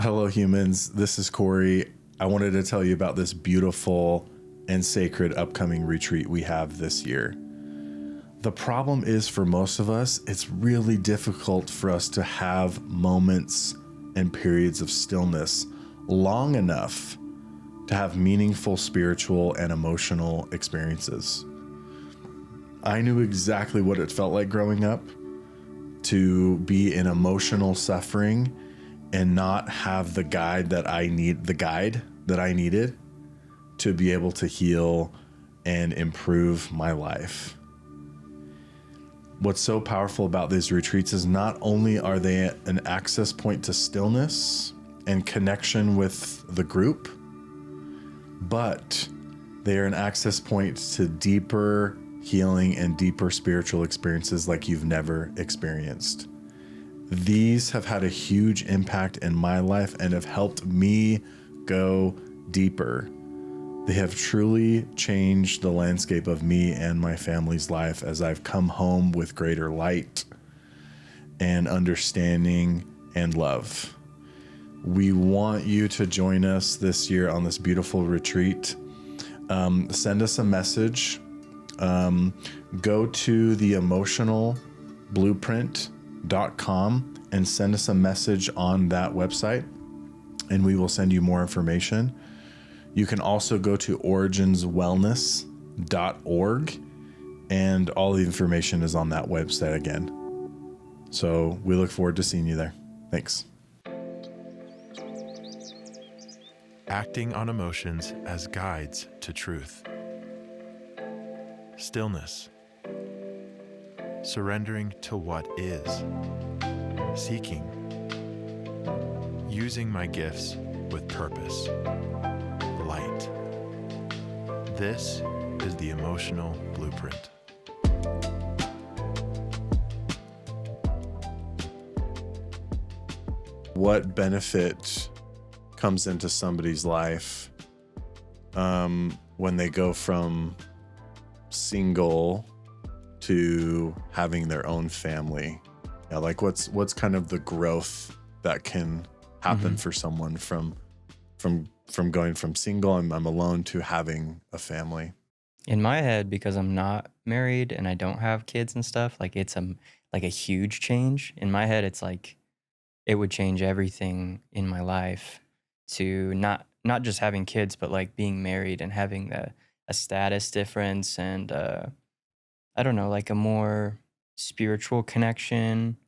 Hello, humans. This is Corey. I wanted to tell you about this beautiful and sacred upcoming retreat we have this year. The problem is, for most of us, it's really difficult for us to have moments and periods of stillness long enough to have meaningful spiritual and emotional experiences. I knew exactly what it felt like growing up to be in emotional suffering and not have the guide that I needed to be able to heal and improve my life. What's so powerful about these retreats is not only are they an access point to stillness and connection with the group, but they are an access point to deeper healing and deeper spiritual experiences like you've never experienced. These have had a huge impact in my life and have helped me go deeper. They have truly changed the landscape of me and my family's life as I've come home with greater light and understanding and love. We want you to join us this year on this beautiful retreat. Send us a message. Go to theemotionalblueprint.com and send us a message on that website, and we will send you more information. You can also go to originswellness.org, and all the information is on that website again. So we look forward to seeing you there. Thanks. Acting on emotions as guides to truth. Stillness. Surrendering to what is. Seeking. Using my gifts with purpose. Light. This is the Emotional Blueprint. What benefit comes into somebody's life when they go from single to having their own family? Yeah, like what's kind of the growth that can happen for someone from going from single, I'm alone, to having a family? In my head, because I'm not married and I don't have kids and stuff, like it's a huge change. In my head, it's like it would change everything in my life to not just having kids, but like being married and having a status difference and I don't know, like a more spiritual connection,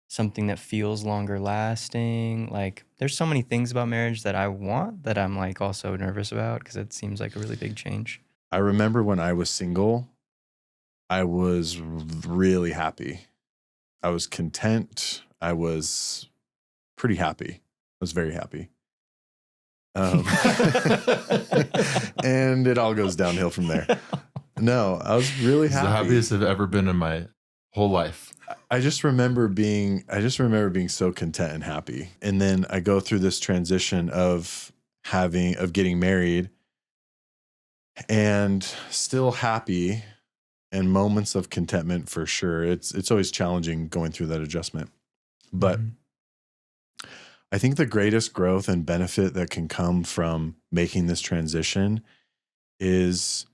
something that feels longer lasting. Like there's so many things about marriage that I want that I'm like also nervous about because it seems like a really big change. I remember when I was single, I was really happy. I was content. I was pretty happy. I was very happy. And it all goes downhill from there. No, I was really It's happy. the happiest I've ever been in my whole life. I just remember being so content and happy. And then I go through this transition of getting married and still happy and moments of contentment for sure. It's always challenging going through that adjustment. But I think the greatest growth and benefit that can come from making this transition is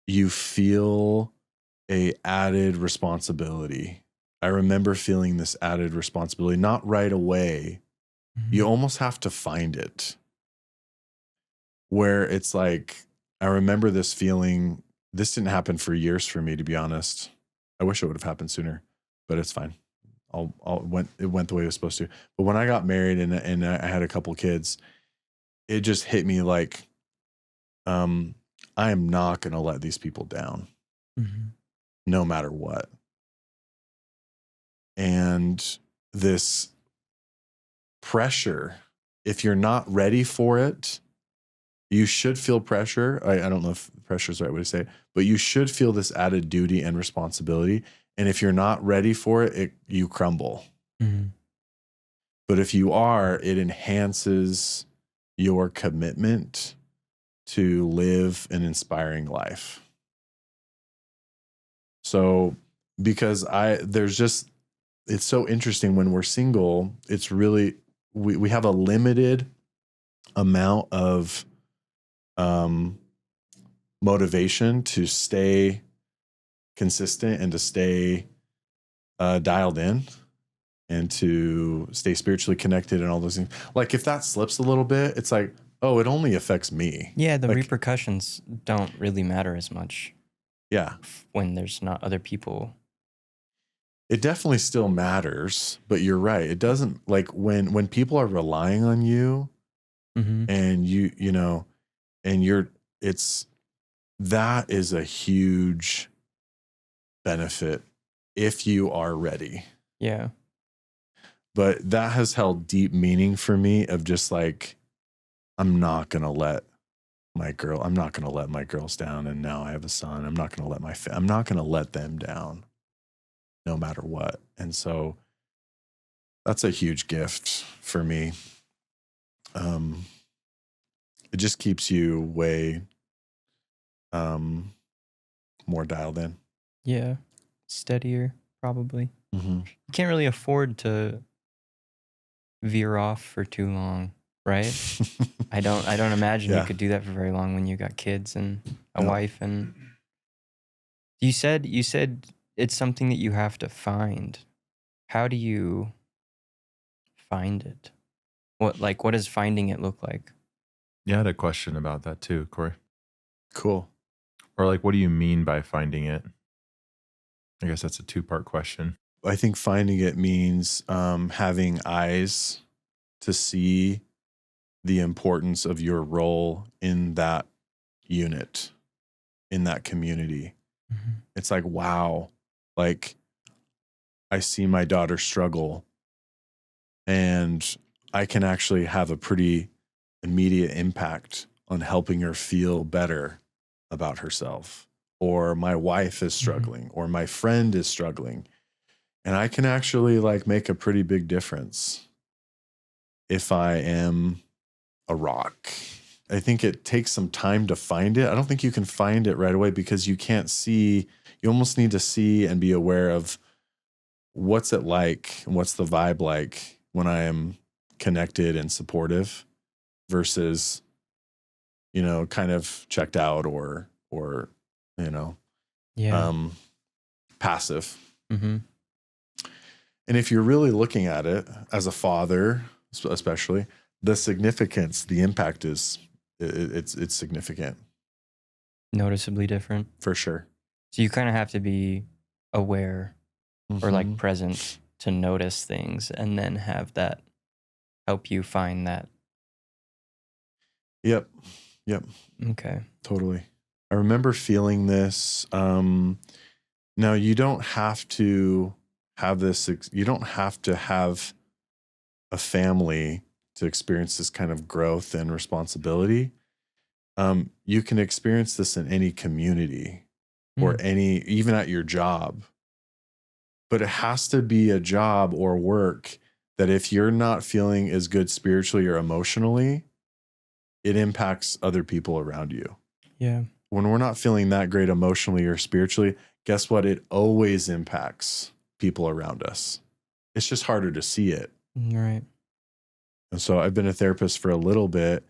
you feel a added responsibility. I remember feeling this added responsibility, not right away. You almost have to find it. Where it's like, I remember this feeling. This didn't happen for years for me, to be honest. I wish it would have happened sooner, but it's fine. It went the way it was supposed to. But when I got married and I had a couple kids, it just hit me like, I am not going to let these people down, no matter what. And this pressure, if you're not ready for it, you should feel pressure. I don't know if pressure is the right way to say it, but you should feel this added duty and responsibility. And if you're not ready for it, you crumble. But if you are, it enhances your commitment to live an inspiring life. So, because it's so interesting when we're single, it's really we have a limited amount of motivation to stay consistent and to stay dialed in and to stay spiritually connected and all those things. Like if that slips a little bit, it's like, oh, it only affects me. Yeah, the Like, repercussions don't really matter as much yeah, when there's not other people. it definitely still matters, but you're right. It doesn't, like when people are relying on you Mm-hmm. and you know, and that is a huge benefit if you are ready. Yeah. But that has held deep meaning for me of just like, I'm not going to let my girls down. And now I have a son. I'm not going to let them down no matter what. And so that's a huge gift for me. It just keeps you way, more dialed in. Yeah. Steadier, probably. Mm-hmm. You can't really afford to veer off for too long, right? I don't imagine Yeah. you could do that for very long when you got kids and a No. wife. And you said it's something that you have to find. How do you find it? What does finding it look like? Yeah, I had a question about that too, Corey. Cool. Or like, what do you mean by finding it? I guess that's a 2-part question. I think finding it means having eyes to see the importance of your role in that unit, in that community. Mm-hmm. It's like, wow, like I see my daughter struggle and I can actually have a pretty immediate impact on helping her feel better about herself. Or my wife is struggling, or my friend is struggling. And I can actually like make a pretty big difference if I am a rock. I think it takes some time to find it. I don't think you can find it right away because you can't see. You almost need to see and be aware of what's it like, what's the vibe like when I am connected and supportive versus, kind of checked out or Yeah. passive. Mm-hmm. And if you're really looking at it as a father, especially, the significance, the impact is it's significant Noticeably different. for sure. So you kind of have to be aware or like Mhm. present to notice things and then have that help you find that. Yep, Okay. totally. I remember feeling this. Now you don't have to have this. You don't have to have a family to experience this kind of growth and responsibility. You can experience this in any community or even at your job. But it has to be a job or work that if you're not feeling as good spiritually or emotionally, it impacts other people around you. Yeah. When we're not feeling that great emotionally or spiritually, guess what? It always impacts people around us. It's just harder to see it. Right. And so I've been a therapist for a little bit.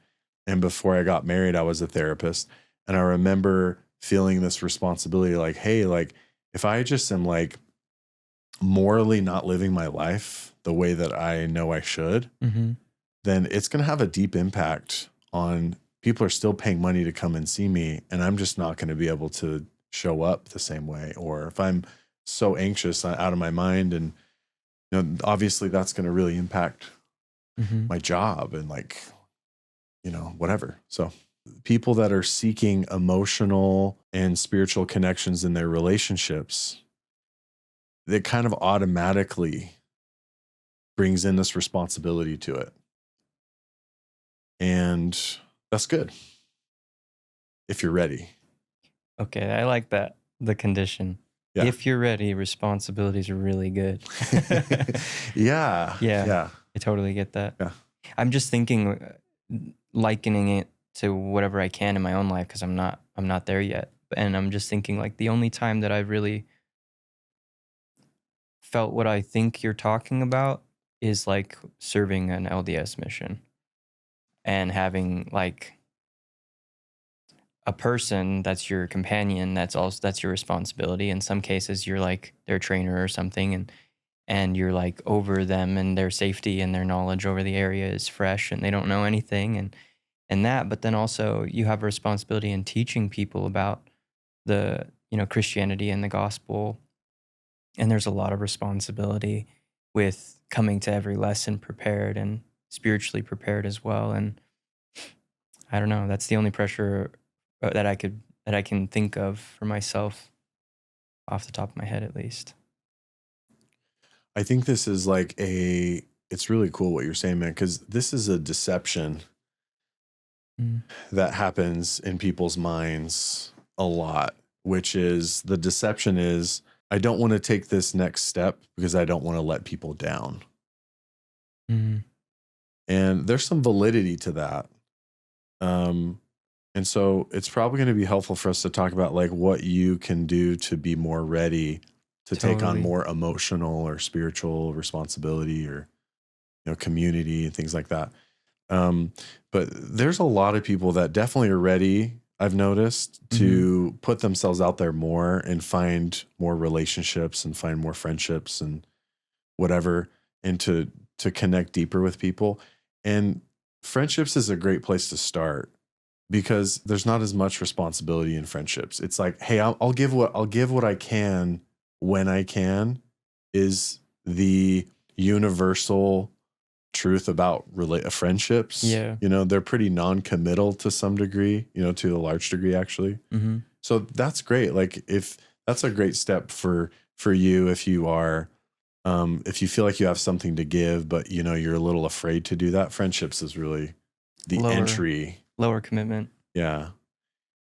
And before I got married, I was a therapist. And I remember feeling this responsibility like, hey, like if I just am like morally not living my life the way that I know I should, then it's going to have a deep impact on people are still paying money to come and see me. And I'm just not going to be able to show up the same way. Or if I'm so anxious out of my mind and, obviously that's going to really impact my job and like, whatever. So people that are seeking emotional and spiritual connections in their relationships, it kind of automatically brings in this responsibility to it. And that's good if you're ready. Okay. I like that. The condition. Yeah. If you're ready, responsibilities are really good. Yeah. Yeah. I totally get that. Yeah. I'm just thinking, likening it to whatever I can in my own life because I'm not there yet. And I'm just thinking like the only time that I've really felt what I think you're talking about is like serving an LDS mission and having like a person that's your companion that's your responsibility. In some cases you're like their trainer or something, and you're like over them, and their safety and their knowledge over the area is fresh and they don't know anything, and that. But then also you have a responsibility in teaching people about the, Christianity and the gospel. And there's a lot of responsibility with coming to every lesson prepared and spiritually prepared as well. And I don't know, that's the only pressure that I can think of for myself off the top of my head, at least. I think this is like it's really cool what you're saying, man, because this is a deception that happens in people's minds a lot, which is the deception is, I don't want to take this next step because I don't want to let people down. Mm. And there's some validity to that. And so it's probably going to be helpful for us to talk about like what you can do to be more ready to take on Totally. more emotional or spiritual responsibility, or, community and things like that. But there's a lot of people that definitely are ready, I've noticed, to put themselves out there more and find more relationships and find more friendships and whatever, and to connect deeper with people. And friendships is a great place to start because there's not as much responsibility in friendships. It's like, hey, I'll give what I can when I can, is the universal truth about friendships. Yeah. They're pretty non-committal to some degree, to a large degree actually. Mm-hmm. So that's great. Like if that's a great step for you, if you are, if you feel like you have something to give, but you're a little afraid to do that, friendships is really the entry. Lower commitment. Yeah.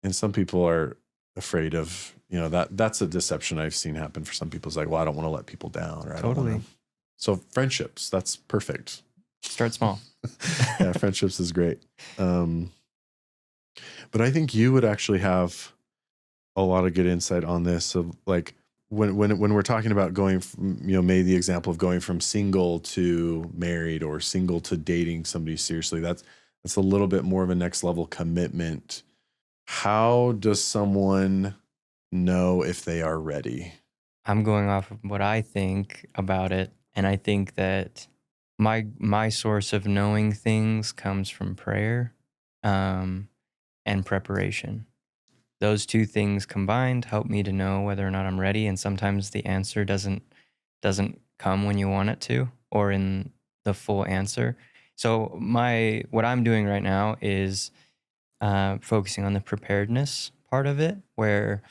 And some people are afraid of, that's a deception I've seen happen for some people. It's like, well, I don't want to let people down, or I don't want to. So friendships, that's perfect. Start small. Yeah, friendships is great. But I think you would actually have a lot of good insight on this. So like when we're talking about going from, maybe the example of going from single to married or single to dating somebody seriously, that's a little bit more of a next level commitment. How does someone know if they are ready? I'm going off of what I think about it, and I think that my source of knowing things comes from prayer, and preparation. Those two things combined help me to know whether or not I'm ready. And sometimes the answer doesn't come when you want it to, or in the full answer. So what I'm doing right now is focusing on the preparedness part of it, where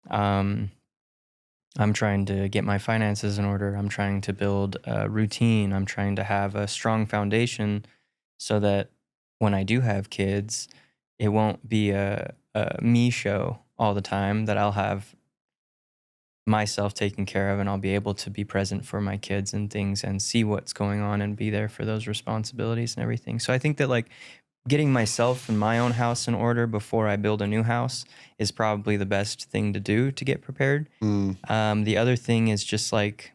I'm trying to get my finances in order. I'm trying to build a routine. I'm trying to have a strong foundation so that when I do have kids, it won't be a me show all the time, that I'll have myself taken care of and I'll be able to be present for my kids and things and see what's going on and be there for those responsibilities and everything. So I think that like getting myself and my own house in order before I build a new house is probably the best thing to do to get prepared. The other thing is just like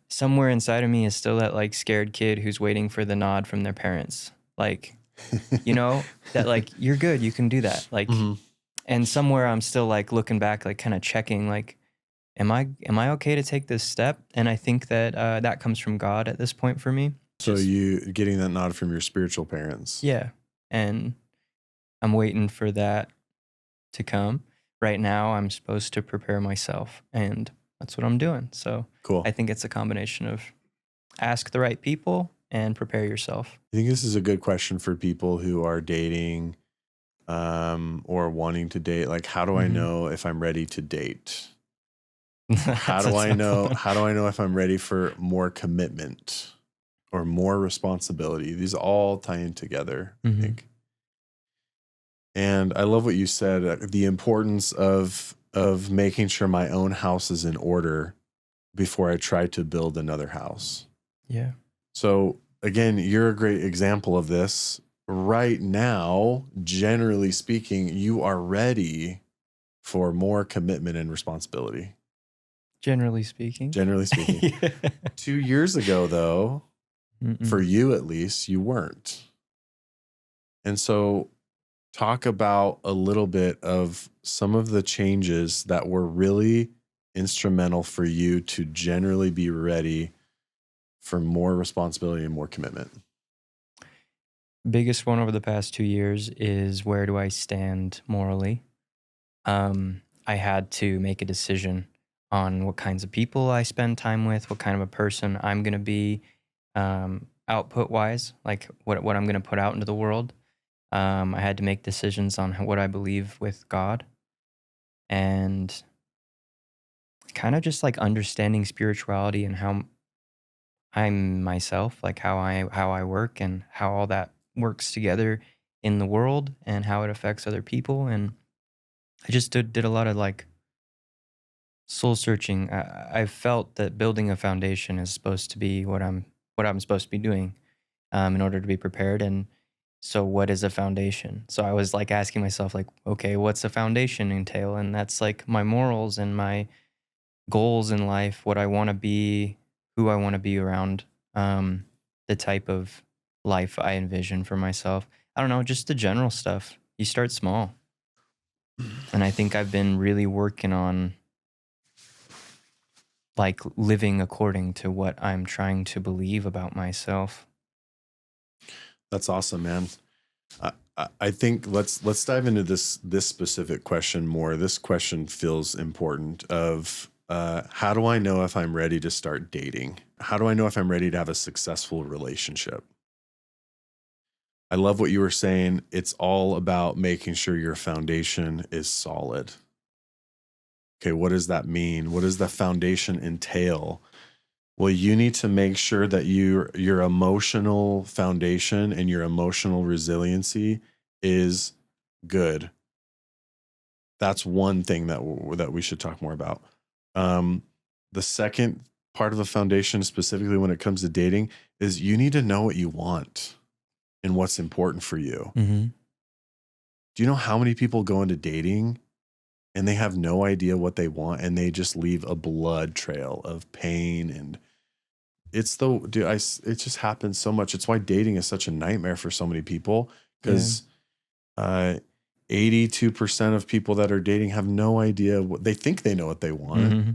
somewhere inside of me is still that like scared kid who's waiting for the nod from their parents. Like, that like, you're good, you can do that. Like, and somewhere I'm still like looking back, like kind of checking, like, am I okay to take this step? And I think that that comes from God at this point for me. So you getting that nod from your spiritual parents. Yeah. And I'm waiting for that to come. Right now, I'm supposed to prepare myself, and that's what I'm doing. So cool. I think it's a combination of ask the right people and prepare yourself. I think this is a good question for people who are dating or wanting to date. Like, how do I know if I'm ready to date? How do I know if I'm ready for more commitment or more responsibility? These all tie in together, I think. And I love what you said, the importance of making sure my own house is in order before I try to build another house. Yeah. So again, you're a great example of this. Right now, generally speaking, you are ready for more commitment and responsibility. Generally speaking. Generally speaking. Yeah. 2 years ago, though, Mm-mm. for you at least, you weren't. And so talk about a little bit of some of the changes that were really instrumental for you to generally be ready for more responsibility and more commitment. Biggest one over the past 2 years is where do I stand morally? I had to make a decision on what kinds of people I spend time with, what kind of a person I'm going to be, output wise, like what I'm going to put out into the world. I had to make decisions on what I believe with God, and kind of just like understanding spirituality and how I'm myself, like how I work and how all that works together in the world and how it affects other people. And I just did a lot of like soul searching. I felt that building a foundation is supposed to be what I'm supposed to be doing, in order to be prepared. And so, what is a foundation? So I was like asking myself, like, okay, what's a foundation entail? And that's like my morals and my goals in life, what I want to be, who I want to be around, the type of life I envision for myself. I don't know, just the general stuff. You start small. And I think I've been really working on like living according to what I'm trying to believe about myself. That's awesome, man. I think let's dive into this specific question more. This question feels important. Of how do I know if I'm ready to start dating? How do I know if I'm ready to have a successful relationship? I love what you were saying. It's all about making sure your foundation is solid. Okay, what does that mean? What does the foundation entail? Well, you need to make sure that your emotional foundation and your emotional resiliency is good. That's one thing that we should talk more about. The second part of the foundation, specifically when it comes to dating, is you need to know what you want and what's important for you. Mm-hmm. Do you know how many people go into dating and they have no idea what they want and they just leave a blood trail of pain? And it just happens so much. It's why dating is such a nightmare for so many people, because 82% of people that are dating have no idea what they think. They know what they want. Mm-hmm.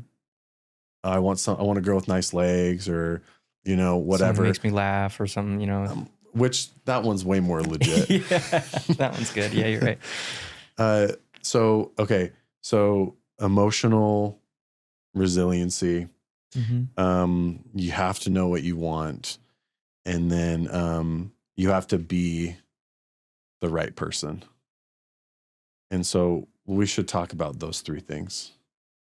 I want a girl with nice legs, or whatever. Something makes me laugh or something, which that one's way more legit. Yeah, that one's good. Yeah, you're right. So emotional resiliency. Mm-hmm. You have to know what you want, and then you have to be the right person. And so we should talk about those three things.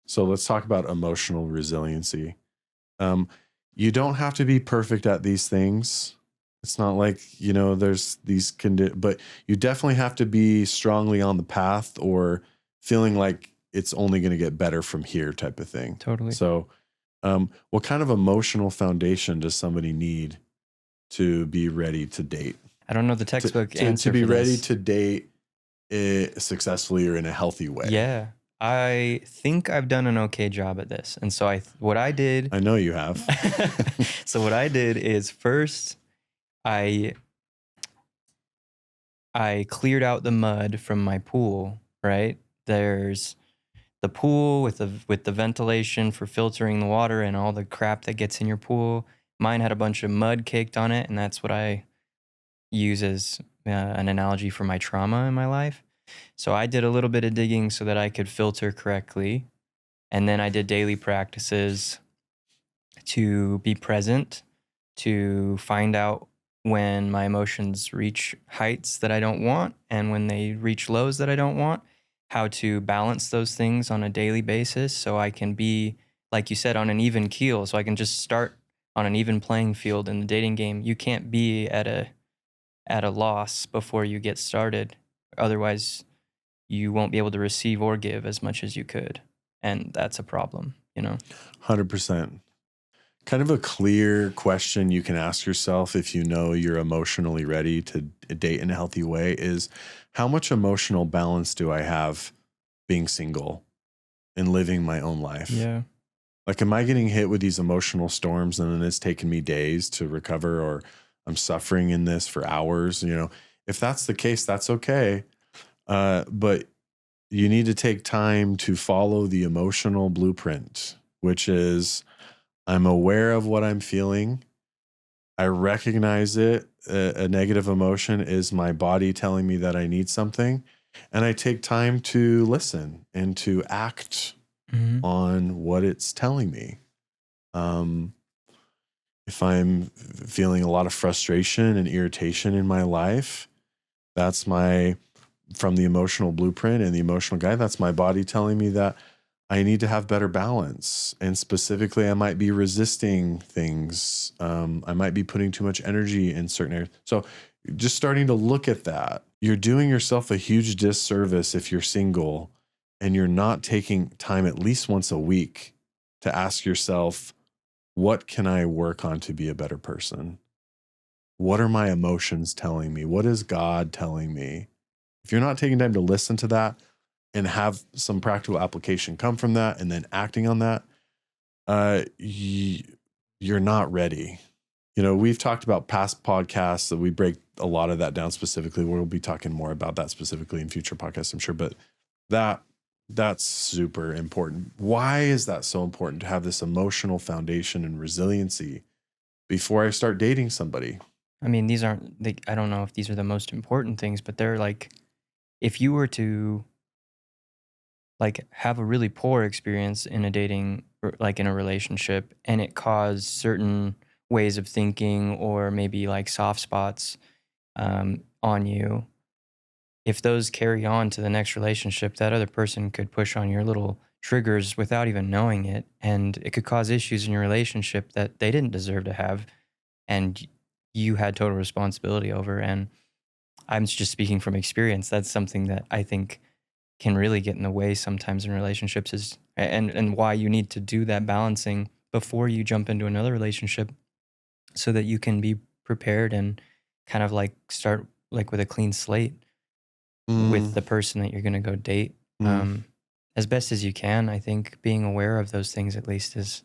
So let's talk about emotional resiliency. You don't have to be perfect at these things. It's not like, there's these but you definitely have to be strongly on the path, or feeling like it's only going to get better from here type of thing. Totally. So what kind of emotional foundation does somebody need to be ready to date? I don't know the textbook answer to be for ready this. to date successfully or in a healthy way. Yeah. I think I've done an okay job at this. And so what I did. I know you have. So what I did is first I cleared out the mud from my pool, right? There's the pool with the ventilation for filtering the water and all the crap that gets in your pool. Mine had a bunch of mud caked on it, and that's what I use as an analogy for my trauma in my life. So I did a little bit of digging so that I could filter correctly. And then I did daily practices to be present, to find out when my emotions reach heights that I don't want and when they reach lows that I don't want, how to balance those things on a daily basis so I can be, like you said, on an even keel, so I can just start on an even playing field in the dating game. You can't be at a loss before you get started. Otherwise, you won't be able to receive or give as much as you could. And that's a problem, 100%. Kind of a clear question you can ask yourself if you know you're emotionally ready to date in a healthy way is, how much emotional balance do I have being single and living my own life? Yeah. Like, am I getting hit with these emotional storms and then it's taken me days to recover, or I'm suffering in this for hours? If that's the case, that's okay. But you need to take time to follow the emotional blueprint, which is, I'm aware of what I'm feeling. I recognize it. A negative emotion is my body telling me that I need something. And I take time to listen and to act Mm-hmm. on what it's telling me. If I'm feeling a lot of frustration and irritation in my life, that's from the emotional blueprint and the emotional guide, that's my body telling me that I need to have better balance. And specifically, I might be resisting things. I might be putting too much energy in certain areas. So just starting to look at that, you're doing yourself a huge disservice if you're single and you're not taking time at least once a week to ask yourself, what can I work on to be a better person? What are my emotions telling me? What is God telling me? If you're not taking time to listen to that and have some practical application come from that and then acting on that, you're not ready. We've talked about past podcasts that we break a lot of that down specifically. We'll be talking more about that specifically in future podcasts, I'm sure. But that's super important. Why is that so important to have this emotional foundation and resiliency before I start dating somebody? I mean, these aren't, I don't know if these are the most important things, but they're like, if you were to like have a really poor experience in a dating, or like in a relationship, and it caused certain ways of thinking or maybe like soft spots on you, if those carry on to the next relationship, that other person could push on your little triggers without even knowing it, and it could cause issues in your relationship that they didn't deserve to have, and you had total responsibility over. And I'm just speaking from experience. That's something that I think can really get in the way sometimes in relationships, is and why you need to do that balancing before you jump into another relationship, so that you can be prepared and kind of like start like with a clean slate with the person that you're going to go date. As best as you can. I think being aware of those things at least is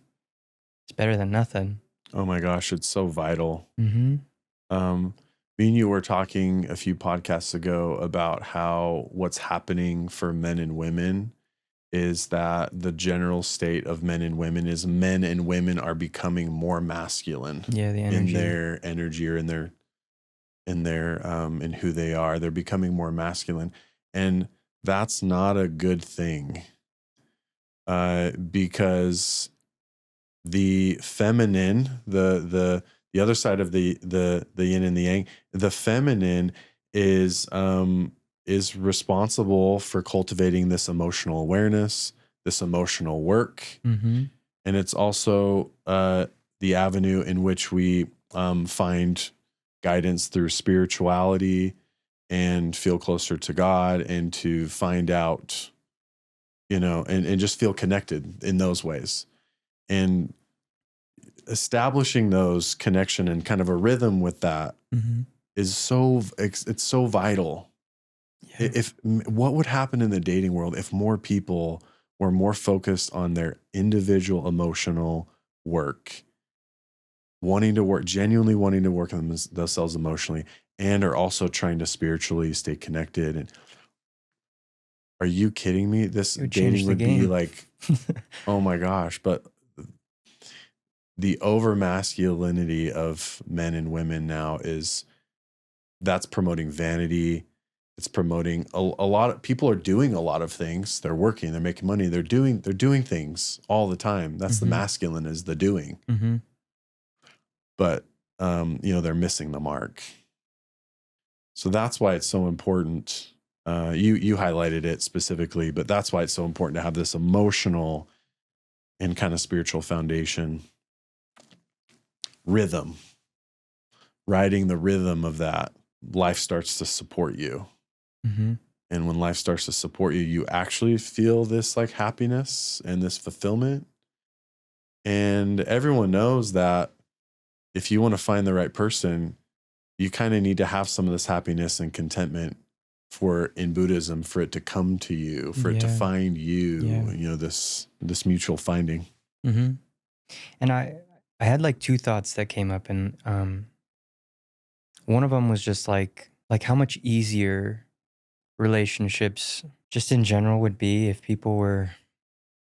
better than nothing. Oh my gosh, it's so vital. Mm-hmm. Me and you were talking a few podcasts ago about how what's happening for men and women is that the general state of men and women is men and women are becoming more masculine. Yeah, the energy. In their energy, or in who they are. They're becoming more masculine. And that's not a good thing. Because the feminine, the other side of the yin and the yang, the feminine is responsible for cultivating this emotional awareness, this emotional work. Mm-hmm. And it's also the avenue in which we find guidance through spirituality and feel closer to God, and to find out, and just feel connected in those ways. And establishing those connection and kind of a rhythm with that is it's so vital. Yeah. What would happen in the dating world if more people were more focused on their individual emotional work, genuinely wanting to work on themselves emotionally, and are also trying to spiritually stay connected? And are you kidding me? This dating would be like, oh my gosh. But the over masculinity of men and women now that's promoting vanity. It's promoting a lot of people are doing a lot of things. They're working, they're making money, they're doing things all the time. That's the masculine, is the doing. But they're missing the mark. So that's why it's so important. You highlighted it specifically, but that's why it's so important to have this emotional and kind of spiritual foundation. Rhythm, riding the rhythm of that, life starts to support you. And when life starts to support you, you actually feel this like happiness and this fulfillment. And everyone knows that if you want to find the right person, you kind of need to have some of this happiness and contentment in Buddhism, for it to come to you, for it to find you, this mutual finding. Mm-hmm. And I had like two thoughts that came up, and one of them was just like how much easier relationships just in general would be if people were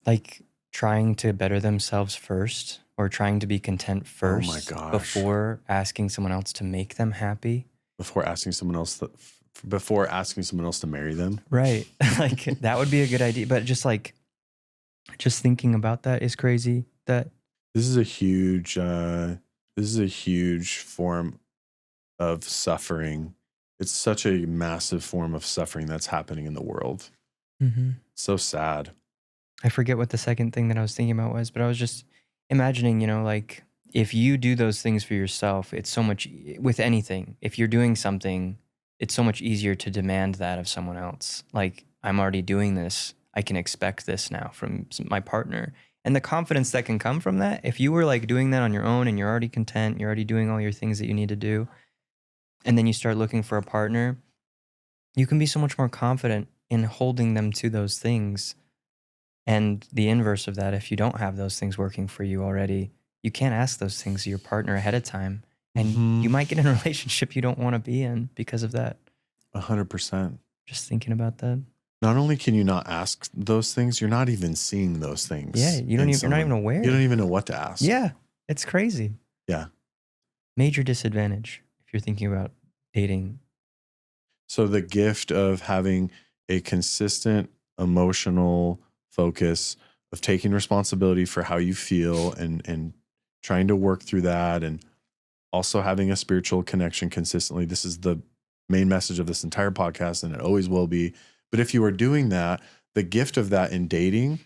like trying to better themselves first, or trying to be content Oh my first gosh. before asking someone else to make them happy. Before asking someone else to marry them. Right. Like that would be a good idea. But just thinking about that is crazy. That This is a huge form of suffering. It's such a massive form of suffering that's happening in the world. Mhm. So sad. I forget what the second thing that I was thinking about was, but I was just imagining, like if you do those things for yourself, it's so much with anything. If you're doing something, it's so much easier to demand that of someone else. Like, I'm already doing this. I can expect this now from my partner. And the confidence that can come from that, if you were like doing that on your own and you're already content, you're already doing all your things that you need to do, and then you start looking for a partner, you can be so much more confident in holding them to those things. And the inverse of that, if you don't have those things working for you already, you can't ask those things of your partner ahead of time. And Mhm. you might get in a relationship you don't want to be in because of that. 100%. Just thinking about that. Not only can you not ask those things, you're not even seeing those things. Yeah, you're not even aware. You don't even know what to ask. Yeah, it's crazy. Yeah. Major disadvantage if you're thinking about dating. So the gift of having a consistent emotional focus, of taking responsibility for how you feel and trying to work through that, and also having a spiritual connection consistently. This is the main message of this entire podcast, and it always will be. But if you are doing that, the gift of that in dating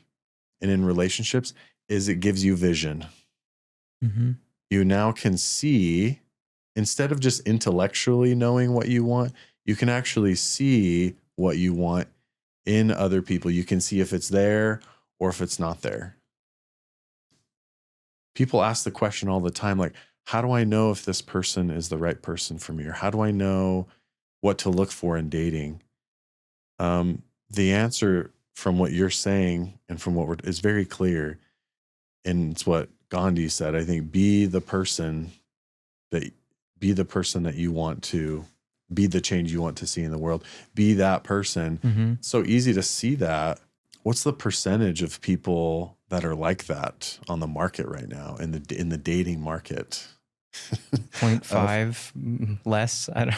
and in relationships is it gives you vision. Mm-hmm. You now can see, instead of just intellectually knowing what you want, you can actually see what you want in other people. You can see if it's there or if it's not there. People ask the question all the time, like, how do I know if this person is the right person for me? Or how do I know what to look for in dating? The answer from what you're saying and from what is very clear. And it's what Gandhi said. I think be the person that you want to be, the change you want to see in the world. Be that person. Mm-hmm. So easy to see that. What's the percentage of people that are like that on the market right now, in the dating market? 0.5 less. I don't.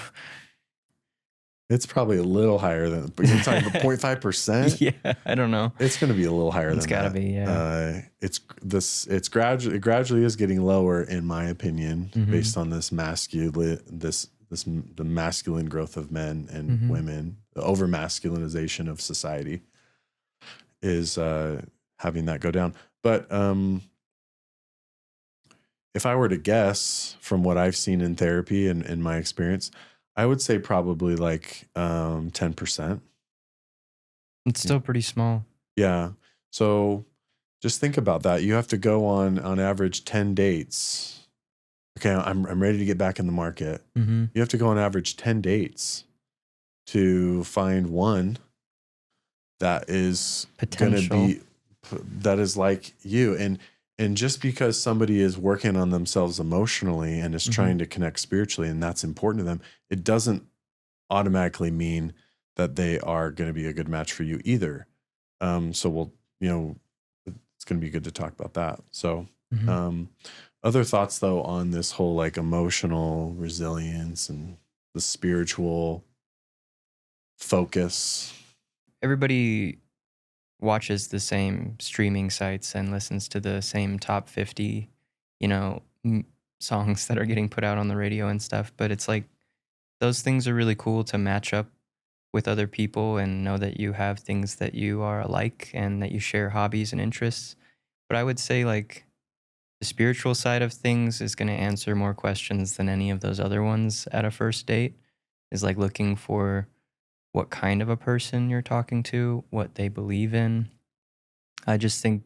It's probably a little higher than, but you're talking about 0.5%. Yeah, I don't know. It's going to be a little higher It's than gotta that. be, yeah. It gradually is getting lower, in my opinion, Mhm. based on this the masculine growth of men and Mhm. women. The over masculinization of society is having that go down. But if I were to guess from what I've seen in therapy and in my experience, I would say probably like 10%. It's still pretty small. Yeah. So just think about that. You have to go on average 10 dates. Okay, I'm ready to get back in the market. Mm-hmm. You have to go on average 10 dates to find one that is going to be, that is like you. And just because somebody is working on themselves emotionally and is Mhm. trying to connect spiritually, and that's important to them, it doesn't automatically mean that they are going to be a good match for you either. So it's going to be good to talk about that. So, Mhm. Other thoughts though on this whole like emotional resilience and the spiritual focus. Everybody watches the same streaming sites and listens to the same top 50, songs that are getting put out on the radio and stuff. But it's like those things are really cool to match up with other people and know that you have things that you are alike and that you share hobbies and interests. But I would say like the spiritual side of things is going to answer more questions than any of those other ones at a first date, is like looking for what kind of a person you're talking to, what they believe in. I just think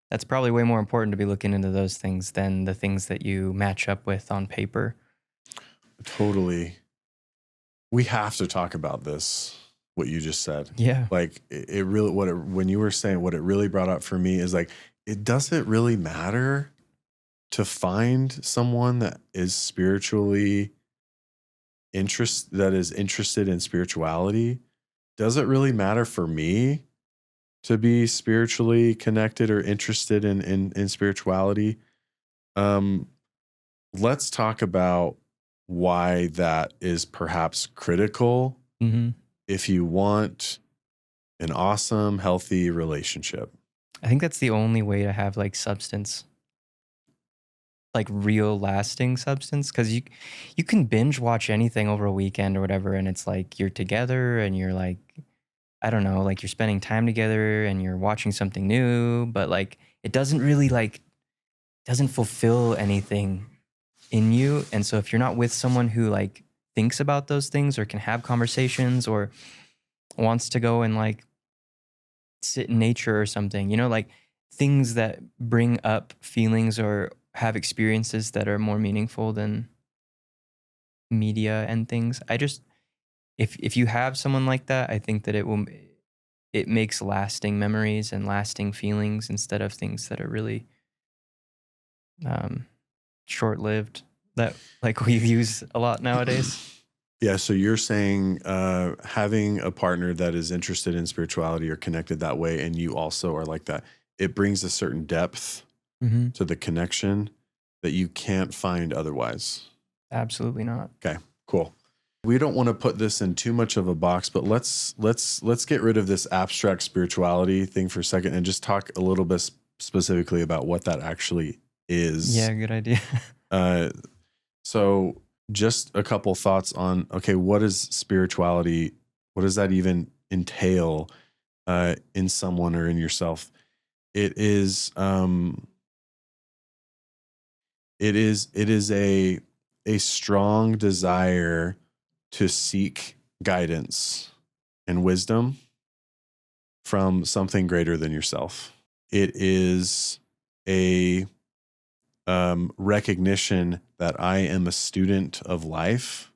that's probably way more important to be looking into those things than the things that you match up with on paper. Totally. We have to talk about this, what you just said. Yeah. Like it really, when you were saying, what it really brought up for me is like, does it really matter to find someone that is interested in spirituality? Does it really matter for me to be spiritually connected or interested in spirituality? Um, let's talk about why that is perhaps critical Mm-hmm. if you want an awesome, healthy relationship. I think that's the only way to have like substance, like real lasting substance, because you can binge watch anything over a weekend or whatever, and it's like you're together and you're like, I don't know, like you're spending time together and you're watching something new, but like it doesn't really like doesn't fulfill anything in you. And so if you're not with someone who like thinks about those things or can have conversations or wants to go and like sit in nature or something, you know, like things that bring up feelings or have experiences that are more meaningful than media and things. I just if you have someone like that, I think that it makes lasting memories and lasting feelings instead of things that are really um short-lived that like we use a lot nowadays. Yeah, so you're saying having a partner that is interested in spirituality or connected that way, and you also are like that, it brings a certain depth Mm-hmm. to the connection that you can't find otherwise. Absolutely not. Okay, cool. We don't want to put this in too much of a box, but let's get rid of this abstract spirituality thing for a second and just talk a little bit specifically about what that actually is. Yeah, good idea. So just a couple thoughts on, okay, what is spirituality? What does that even entail in someone or in yourself? It is a strong desire to seek guidance and wisdom from something greater than yourself. It is a recognition that I am a student of life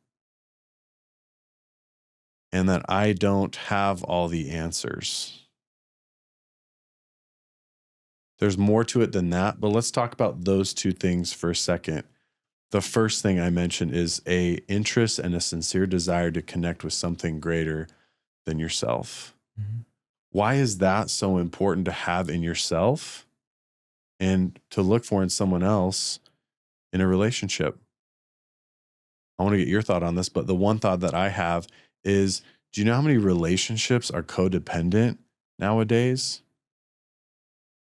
and that I don't have all the answers. There's more to it than that, but let's talk about those two things for a second. The first thing I mentioned is a interest and a sincere desire to connect with something greater than yourself. Mm-hmm. Why is that so important to have in yourself and to look for in someone else in a relationship? I want to get your thought on this, but the one thought that I have is, do you know how many relationships are codependent nowadays?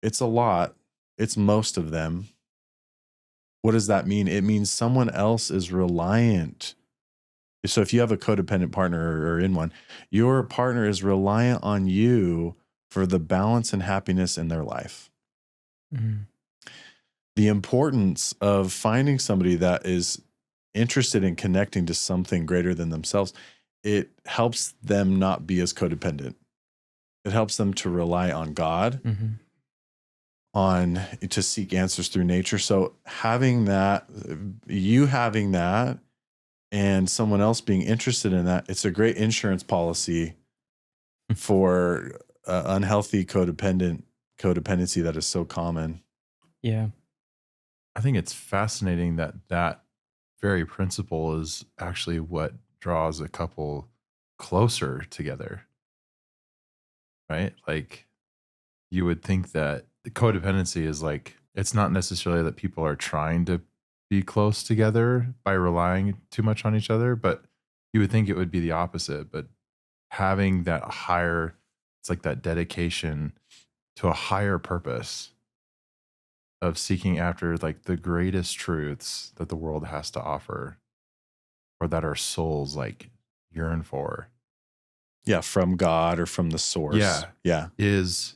It's a lot. It's most of them. What does that mean? It means someone else is reliant. So if you have a codependent partner or in one, your partner is reliant on you for the balance and happiness in their life. Mm-hmm. The importance of finding somebody that is interested in connecting to something greater than themselves, it helps them not be as codependent. It helps them to rely on God, Mm-hmm. to seek answers through nature. So having that, you having that, and someone else being interested in that, it's a great insurance policy for unhealthy codependency that is so common. Yeah. I think it's fascinating that that very principle is actually what draws a couple closer together, right? Like you would think that the codependency is like, it's not necessarily that people are trying to be close together by relying too much on each other, but you would think it would be the opposite. But having that higher, it's like that dedication to a higher purpose of seeking after like the greatest truths that the world has to offer or that our souls like yearn for. Yeah, from God or from the source. Yeah. Is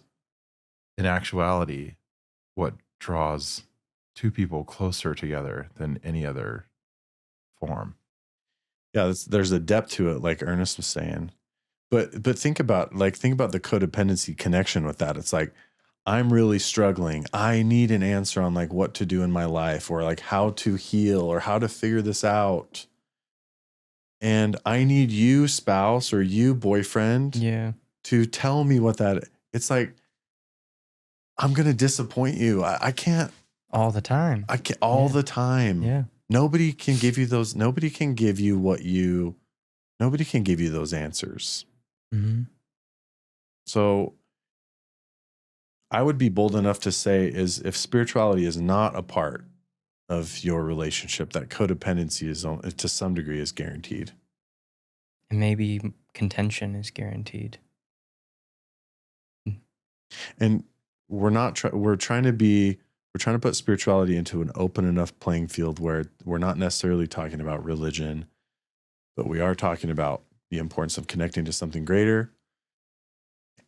in actuality what draws two people closer together than any other form. Yeah, there's a depth to it, like Ernest was saying. But think about the codependency connection with that. It's like, I'm really struggling. I need an answer on like what to do in my life or like how to heal or how to figure this out. And I need you, spouse, or you, boyfriend, Yeah. to tell me what that. It's like, I'm going to disappoint you. I can't, all the time. I can't all Yeah. the time. Yeah. Nobody can give you those. Nobody can give you nobody can give you those answers. Mm-hmm. So I would be bold enough to say is if spirituality is not a part of your relationship, that codependency is to some degree is guaranteed. And maybe contention is guaranteed. And we're trying to put spirituality into an open enough playing field where we're not necessarily talking about religion, but we are talking about the importance of connecting to something greater.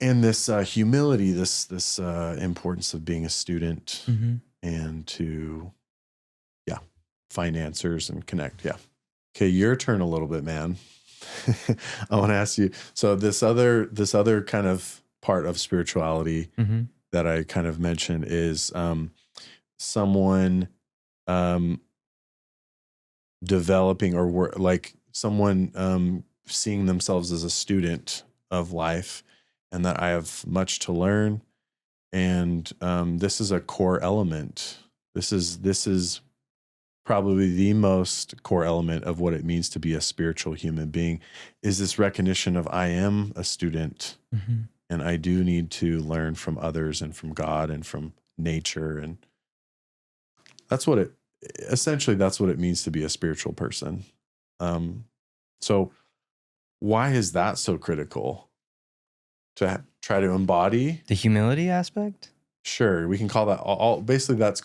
And this humility, this importance of being a student Mm-hmm. and to, find answers and connect. Yeah. Okay, your turn a little bit, man. I want to ask you. So this other kind of part of spirituality Mm-hmm. that I kind of mentioned is someone developing or someone seeing themselves as a student of life, and that I have much to learn. And this is a core element. This is probably the most core element of what it means to be a spiritual human being, is this recognition of I am a student, Mm-hmm. and I do need to learn from others and from God and from nature. And that's what that's what it means to be a spiritual person. So why is that so critical to try to embody? The humility aspect? Sure, we can call that all basically that's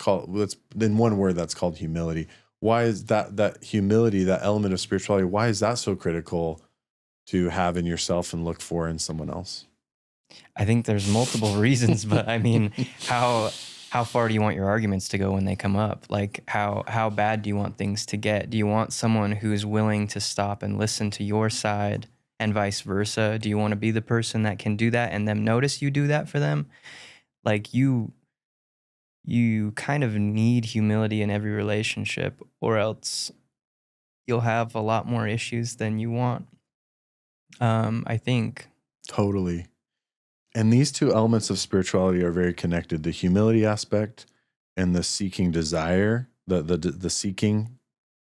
in one word, that's called humility. Why is that humility, that element of spirituality, why is that so critical to have in yourself and look for in someone else? I think there's multiple reasons, but I mean, how far do you want your arguments to go when they come up? Like how bad do you want things to get? Do you want someone who's willing to stop and listen to your side and vice versa? Do you want to be the person that can do that and them notice you do that for them? Like you kind of need humility in every relationship, or else you'll have a lot more issues than you want. I think. Totally. And these two elements of spirituality are very connected: the humility aspect and the seeking desire, the seeking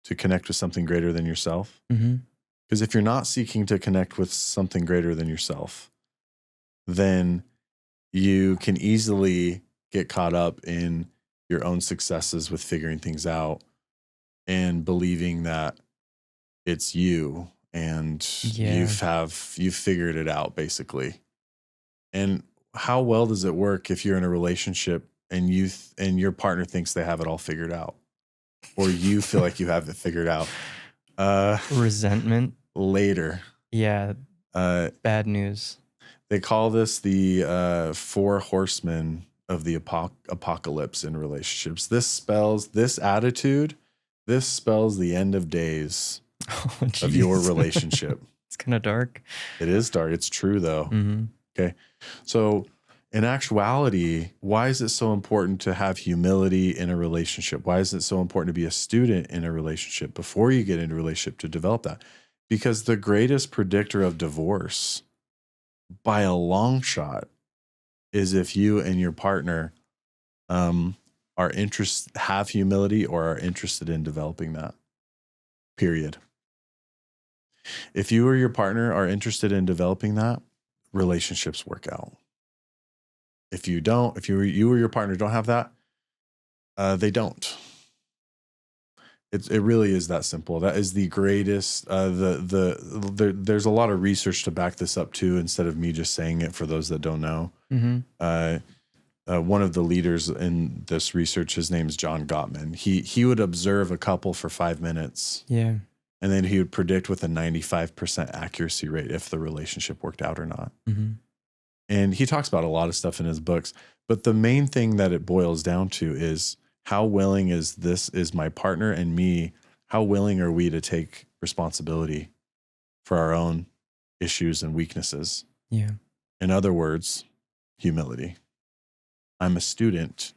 to connect with something greater than yourself. Mm-hmm. Because if you're not seeking to connect with something greater than yourself, then you can easily get caught up in your own successes with figuring things out and believing that it's you and Yeah. you've figured it out, basically. And how well does it work if you're in a relationship and and your partner thinks they have it all figured out, or you feel like you have it figured out? Resentment. Later. Yeah. Bad news. They call this the 4 horsemen of the apocalypse in relationships. This attitude spells the end of days of your relationship. It's kind of dark. It is dark. It's true, though. Mm-hmm. Okay. So in actuality, why is it so important to have humility in a relationship? Why is it so important to be a student in a relationship before you get into a relationship to develop that? Because the greatest predictor of divorce, by a long shot, is if you and your partner have humility or are interested in developing that. Period. If you or your partner are interested in developing that, relationships work out. If you or your partner don't have that, they don't. It really is that simple. That is the greatest. There's a lot of research to back this up too, instead of me just saying it for those that don't know. Mm-hmm. One of the leaders in this research, his name is John Gottman. He would observe a couple for 5 minutes. Yeah. And then he would predict with a 95% accuracy rate if the relationship worked out or not. Mm-hmm. And he talks about a lot of stuff in his books, but the main thing that it boils down to is how willing is my partner and me, how willing are we to take responsibility for our own issues and weaknesses? Yeah. In other words, humility. I'm a student.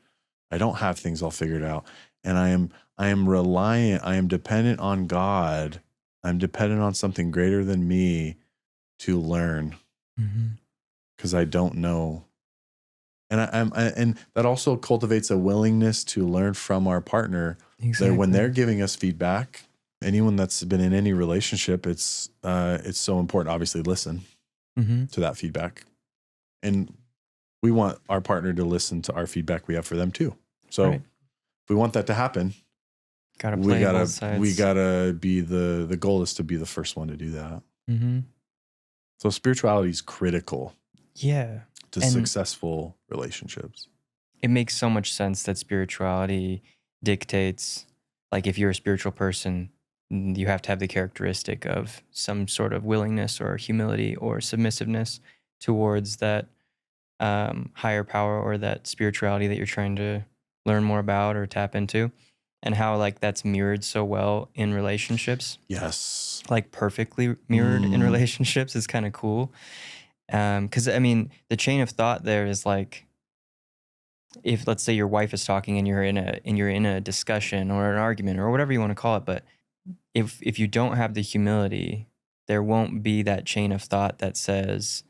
I don't have things all figured out. And I am reliant, I am dependent on God. I'm dependent on something greater than me to learn. Mm-hmm. Because I don't know. And that also cultivates a willingness to learn from our partner. That when they're giving us feedback, anyone that's been in any relationship, it's so important. Obviously, listen to that feedback, and we want our partner to listen to our feedback we have for them too. So if we want that to happen, we gotta be the goal is to be the first one to do that. So spirituality is critical. Yeah. To successful relationships. It makes so much sense that spirituality dictates, like if you're a spiritual person, you have to have the characteristic of some sort of willingness or humility or submissiveness towards that higher power or that spirituality that you're trying to learn more about or tap into, and how like that's mirrored so well in relationships. Yes. Like perfectly mirrored in relationships is kind of cool. Because I mean, the chain of thought there is like, if let's say your wife is talking and you're in a discussion or an argument or whatever you want to call it, but if you don't have the humility, there won't be that chain of thought that says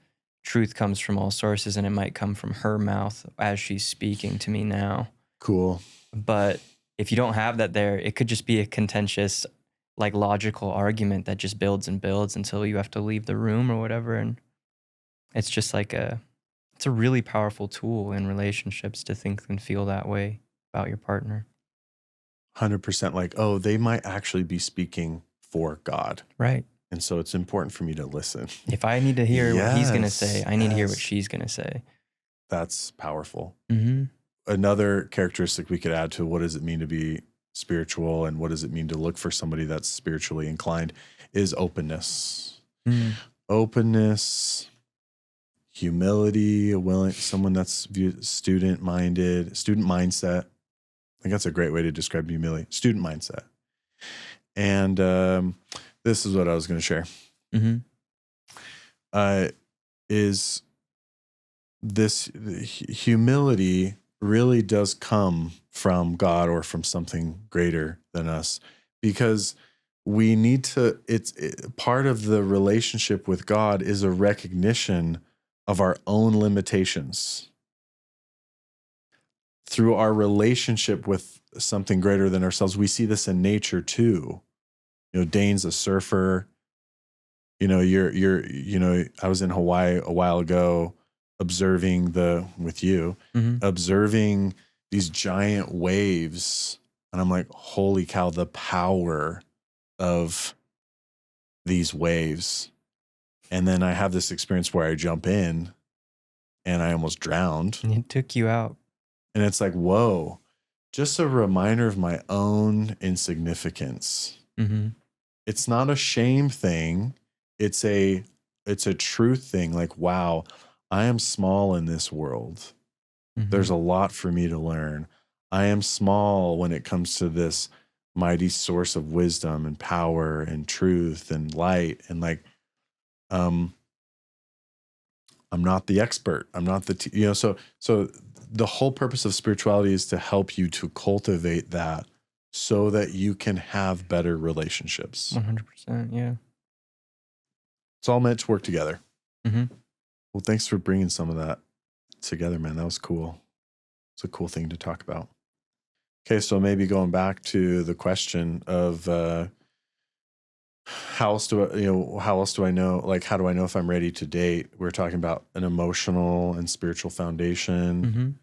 truth comes from all sources and it might come from her mouth as she's speaking to me now. Cool. But if you don't have that there, it could just be a contentious, like logical argument that just builds and builds until you have to leave the room or whatever. And it's just like it's a really powerful tool in relationships to think and feel that way about your partner. 100%. Like, oh, they might actually be speaking for God. Right. And so it's important for me to listen. If I need to hear what he's going to say, I need to hear what she's going to say. That's powerful. Another characteristic we could add to what does it mean to be spiritual and what does it mean to look for somebody that's spiritually inclined is openness. Openness, humility, someone that's student mindset. I think that's a great way to describe humility. Student mindset. And this is what I was going to share. Is this humility really does come from God or from something greater than us, because we need to, part of the relationship with God is a recognition of our own limitations. Through our relationship with something greater than ourselves, we see this in nature too. You know, Dane's a surfer. You know, I was in Hawaii a while ago observing observing these giant waves. And I'm like, holy cow, the power of these waves. And then I have this experience where I jump in and I almost drowned. And it took you out. And it's like, whoa, just a reminder of my own insignificance. It's not a shame thing. It's a truth thing. Like, wow, I am small in this world. There's a lot for me to learn. I am small when it comes to this mighty source of wisdom and power and truth and light. And like, I'm not the expert. I'm not the, so the whole purpose of spirituality is to help you to cultivate that so that you can have better relationships. 100%. Yeah. It's all meant to work together. Well, thanks for bringing some of that together, man. That was cool. It's a cool thing to talk about. Okay, so maybe going back to the question of how else do I know? Like, how do I know if I'm ready to date? We're talking about an emotional and spiritual foundation.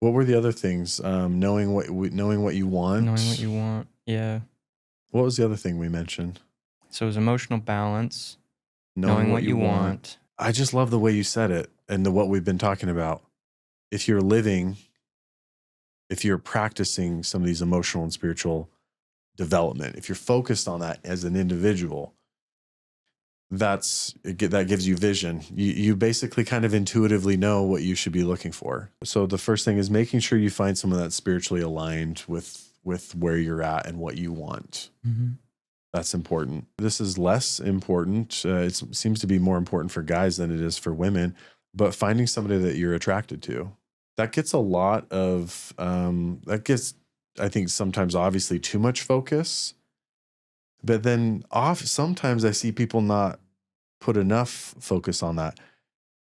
What were the other things? Knowing what you want. Knowing what you want. Yeah. What was the other thing we mentioned? So it was emotional balance. Knowing what you want. I just love the way you said it and what we've been talking about. If you're practicing some of these emotional and spiritual development, if you're focused on that as an individual, that gives you vision. You basically kind of intuitively know what you should be looking for. So the first thing is making sure you find someone that's spiritually aligned with where you're at and what you want. That's important. This is less important. It seems to be more important for guys than it is for women, but finding somebody that you're attracted to. That gets a lot of, I think sometimes obviously too much focus, but then sometimes I see people not put enough focus on that.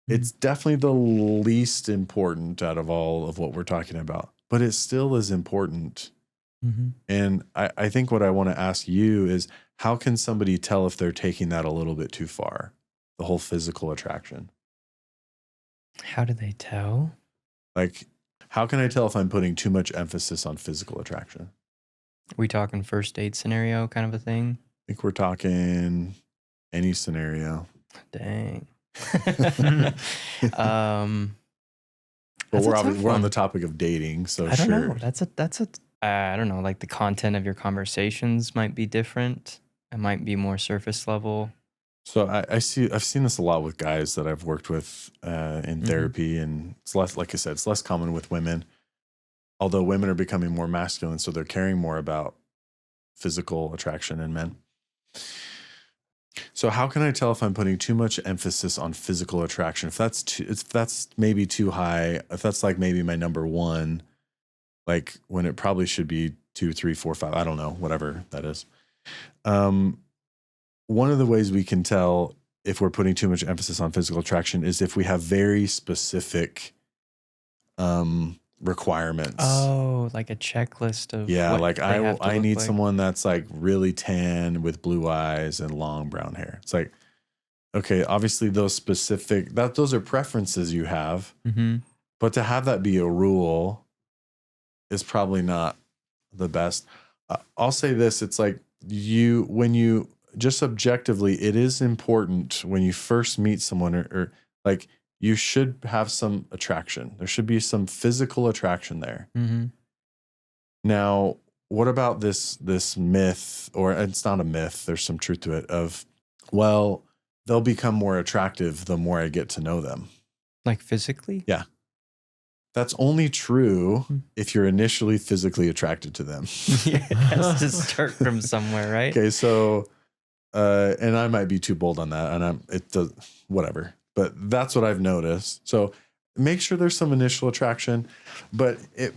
It's definitely the least important out of all of what we're talking about, but it still is important. Mm-hmm. And I think what I want to ask you is, how can somebody tell if they're taking that a little bit too far? The whole physical attraction. How do they tell? Like, how can I tell if I'm putting too much emphasis on physical attraction? We talking first date scenario kind of a thing? I think we're talking any scenario. Dang. But That's a tough we're on one. the topic of dating, so I don't sure. know. I don't know. Like the content of your conversations might be different. It might be more surface level. So I've seen this a lot with guys that I've worked with in therapy, and it's less, like I said, it's less common with women. Although women are becoming more masculine, so they're caring more about physical attraction in men. So how can I tell if I'm putting too much emphasis on physical attraction? If that's maybe too high, if that's like maybe my number one, like when it probably should be 2, 3, 4, 5, I don't know, whatever that is. One of the ways we can tell if we're putting too much emphasis on physical attraction is if we have very specific requirements. Oh, like a checklist of Like I need like. someone that's like really tan with blue eyes and long brown hair. It's like, okay, obviously those are preferences you have, but to have that be a rule is probably not the best. I'll say this, it's like when you just objectively, it is important when you first meet someone or like you should have some attraction. There should be some physical attraction there. Now, what about this myth, or it's not a myth, there's some truth to it, of, well, they'll become more attractive the more I get to know them. Like physically? Yeah. That's only true if you're initially physically attracted to them. Yeah, it has to start from somewhere, right? Okay, so and I might be too bold on that, and it does whatever. But that's what I've noticed. So make sure there's some initial attraction, but if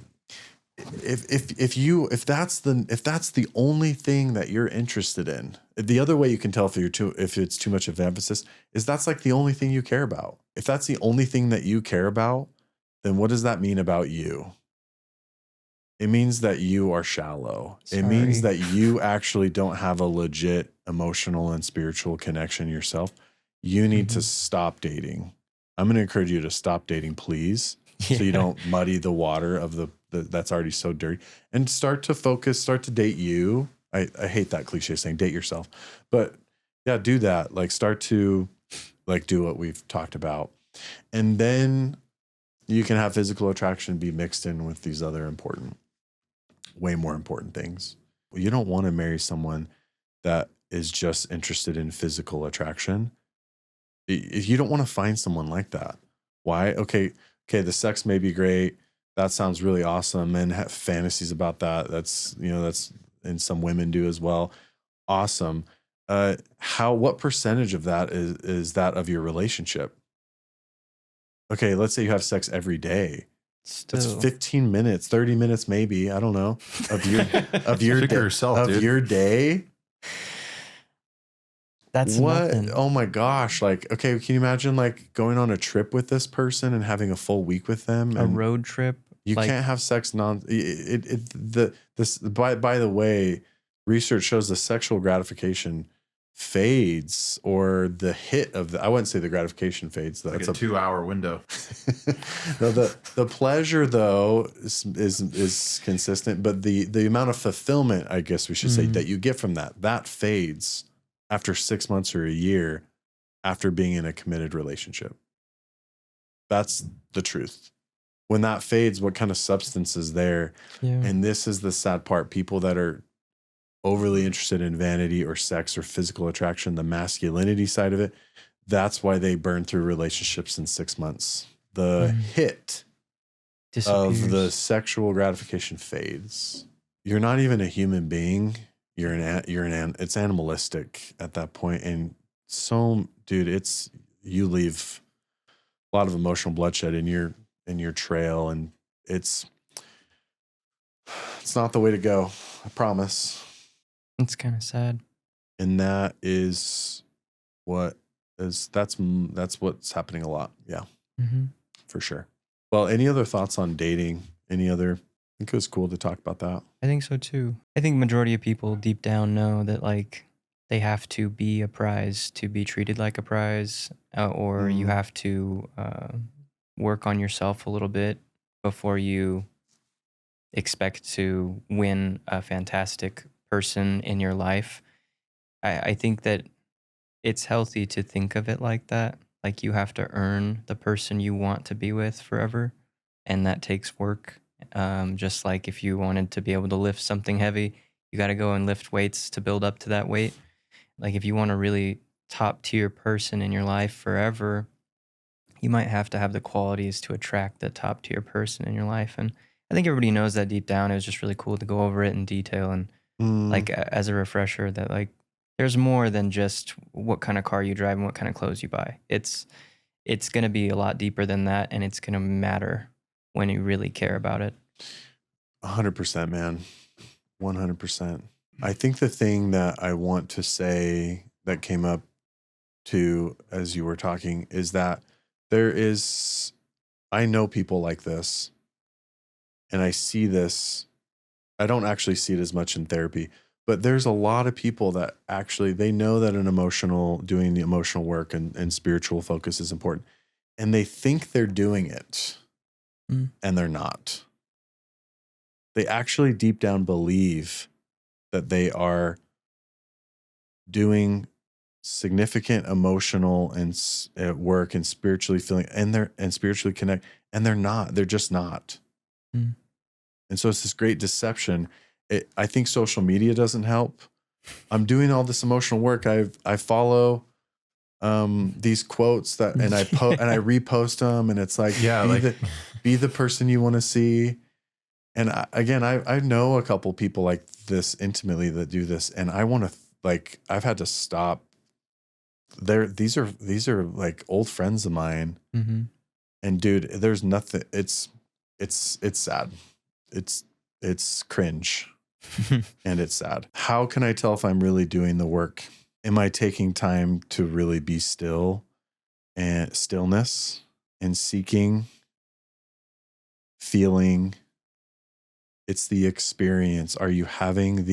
that's the only thing that you're interested in, the other way you can tell if it's too much of emphasis is that's like the only thing you care about. If that's the only thing that you care about, then what does that mean about you? It means that you are shallow. Sorry. It means that you actually don't have a legit emotional and spiritual connection yourself. You need to stop dating. I'm going to encourage you to stop dating, please, so you don't muddy the water of that's already so dirty, and start to date you. I hate that cliche saying date yourself, but yeah, do that. Like start to like do what we've talked about. And then you can have physical attraction be mixed in with these other way more important things. You don't want to marry someone that is just interested in physical attraction. If you don't want to find someone like that. Why? Okay, the sex may be great. That sounds really awesome, and have fantasies about that. That's and some women do as well. Awesome. What percentage of that is that of your relationship? Okay, let's say you have sex every day. Still. That's 15 minutes, 30 minutes, maybe. I don't know. Of your Figure yourself, dude. your day. That's what? nothing. Oh my gosh. Like, okay, can you imagine like going on a trip with this person and having a full week with them? A road trip. You can't have sex by the way, research shows the sexual gratification fades, or the hit of I wouldn't say the gratification fades. That's like a 2-hour window. No, the pleasure though is consistent, but the amount of fulfillment, I guess we should say, that you get from that fades after 6 months or a year after being in a committed relationship. That's the truth. When that fades, what kind of substance is there? Yeah. And this is the sad part. People that are overly interested in vanity or sex or physical attraction, the masculinity side of it, that's why they burn through relationships in 6 months. The hit of the sexual gratification fades. You're not even a human being. It's animalistic at that point. And so, dude, you leave a lot of emotional bloodshed in your trail, and it's not the way to go. I promise. It's kind of sad. And that is what That's what's happening a lot. Yeah, Mm-hmm. for sure. Well, any other thoughts on dating? I think it was cool to talk about that. I think so too. I think majority of people deep down know that like they have to be a prize to be treated like a prize, or you have to work on yourself a little bit before you expect to win a fantastic person in your life. I think that it's healthy to think of it like that. Like you have to earn the person you want to be with forever, and that takes work. Just like if you wanted to be able to lift something heavy, you got to go and lift weights to build up to that weight. Like if you want a really top tier person in your life forever, you might have to have the qualities to attract the top tier person in your life. And I think everybody knows that deep down. It was just really cool to go over it in detail and like as a refresher that like there's more than just what kind of car you drive and what kind of clothes you buy. It's going to be a lot deeper than that, and it's going to matter when you really care about it. 100%, man. 100%. I think the thing that I want to say that came up too as you were talking is that I know people like this, and I see this. I don't actually see it as much in therapy, but there's a lot of people that actually, they know that doing the emotional work and spiritual focus is important, and they think they're doing it, and they're not. They actually deep down believe that they are doing significant emotional and work and spiritually feeling and spiritually connect, and they're not. They're just not. And so it's this great deception. I think social media doesn't help. I'm doing all this emotional work. I follow these quotes and I repost them, and it's like, be the person you want to see. And I know a couple people like this intimately that do this, and I want to I've had to stop. These are like old friends of mine, and dude, there's nothing. It's sad. It's cringe, and it's sad. How can I tell if I'm really doing the work? Am I taking time to really be still and stillness and seeking, feeling? It's the experience. Are you having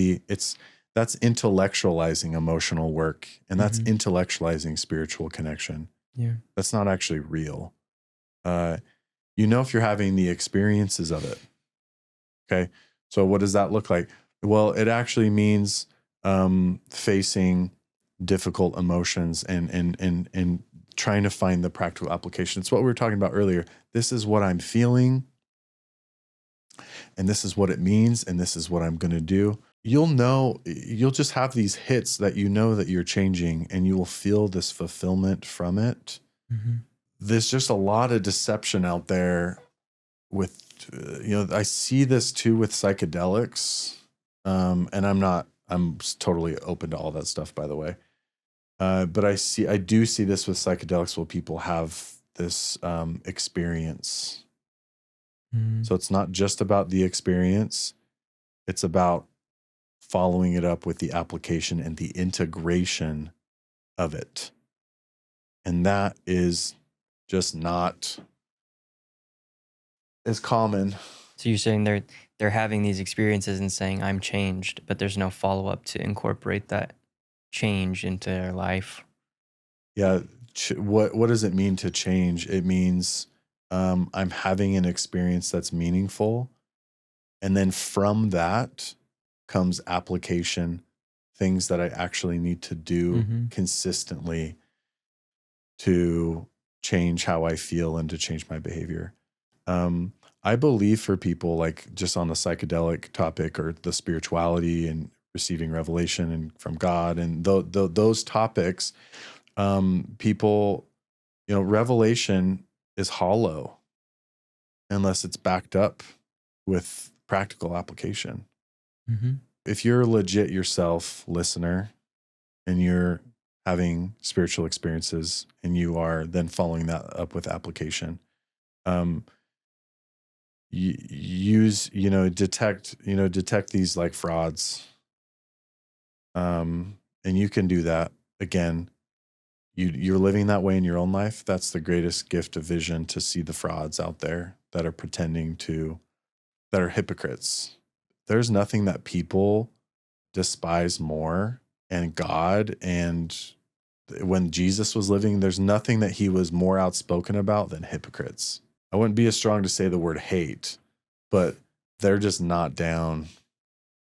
that's intellectualizing emotional work, and that's intellectualizing spiritual connection. Yeah. That's not actually real. If you're having the experiences of it. Okay. So what does that look like? Well, it actually means facing difficult emotions and trying to find the practical application. It's what we were talking about earlier. This is what I'm feeling, and this is what it means, and this is what I'm going to do. You'll just have these hits that you know that you're changing, and you will feel this fulfillment from it. There's just a lot of deception out there with, I see this too with psychedelics. And I'm totally open to all that stuff, by the way. But I do see this with psychedelics where people have this experience. So it's not just about the experience. It's about following it up with the application and the integration of it. And that is just not as common. So you're saying they're having these experiences and saying I'm changed, but there's no follow up to incorporate that change into their life. Yeah. What does it mean to change? It means I'm having an experience that's meaningful, and then from that comes application, things that I actually need to do consistently to change how I feel and to change my behavior. I believe for people like just on the psychedelic topic or the spirituality and receiving revelation and from God and those topics, people, revelation is hollow unless it's backed up with practical application. If you're legit yourself, listener, and you're having spiritual experiences and you are then following that up with application, detect these like frauds. And you can do that again. you're living that way in your own life, that's the greatest gift of vision, to see the frauds out there that are that are hypocrites. There's nothing that people despise more, and God, and when Jesus was living, there's nothing that he was more outspoken about than hypocrites. I wouldn't be as strong to say the word hate, but they're just not down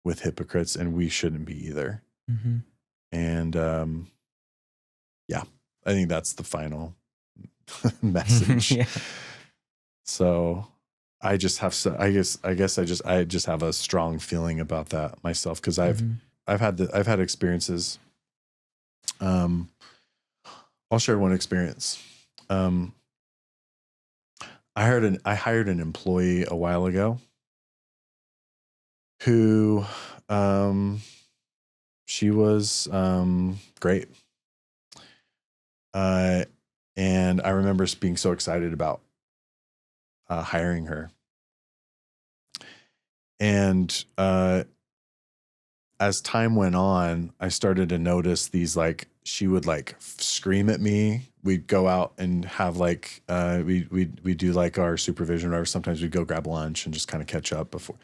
with hypocrites, and we shouldn't be either. Mm-hmm. And yeah, I think that's the final message. Yeah. So I just have I just have a strong feeling about that myself, because I've had experiences. I'll share one experience. I hired an employee a while ago who she was great. And I remember being so excited about hiring her. And as time went on, I started to notice these, like, she would like scream at me. We'd go out and have like we do like our supervision, or sometimes we'd go grab lunch and just kind of catch up before.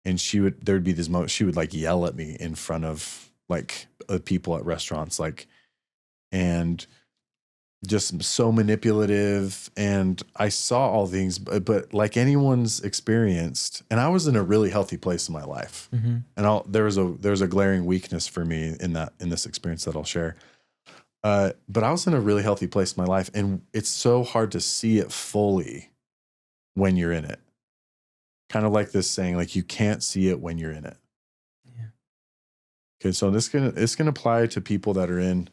And there'd be this moment she would like yell at me in front of like people at restaurants, like, and just so manipulative. And I saw all things, but like anyone's experienced, and I was in a really healthy place in my life. Mm-hmm. And there was a glaring weakness for me in this experience that I'll share. But I was in a really healthy place in my life, and it's so hard to see it fully when you're in it. Kind of like this saying, like, you can't see it when you're in it. Yeah. Okay, so it's gonna apply to people that are in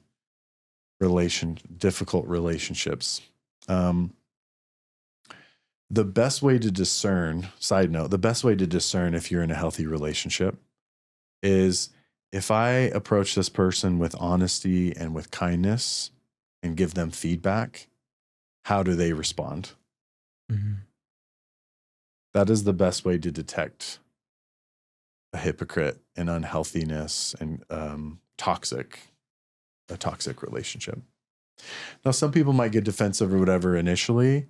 difficult relationships. The best way to discern, side note, the best way to discern if you're in a healthy relationship is if I approach this person with honesty and with kindness and give them feedback, how do they respond? Mm-hmm. That is the best way to detect a hypocrite and unhealthiness and a toxic relationship. Now, some people might get defensive or whatever initially,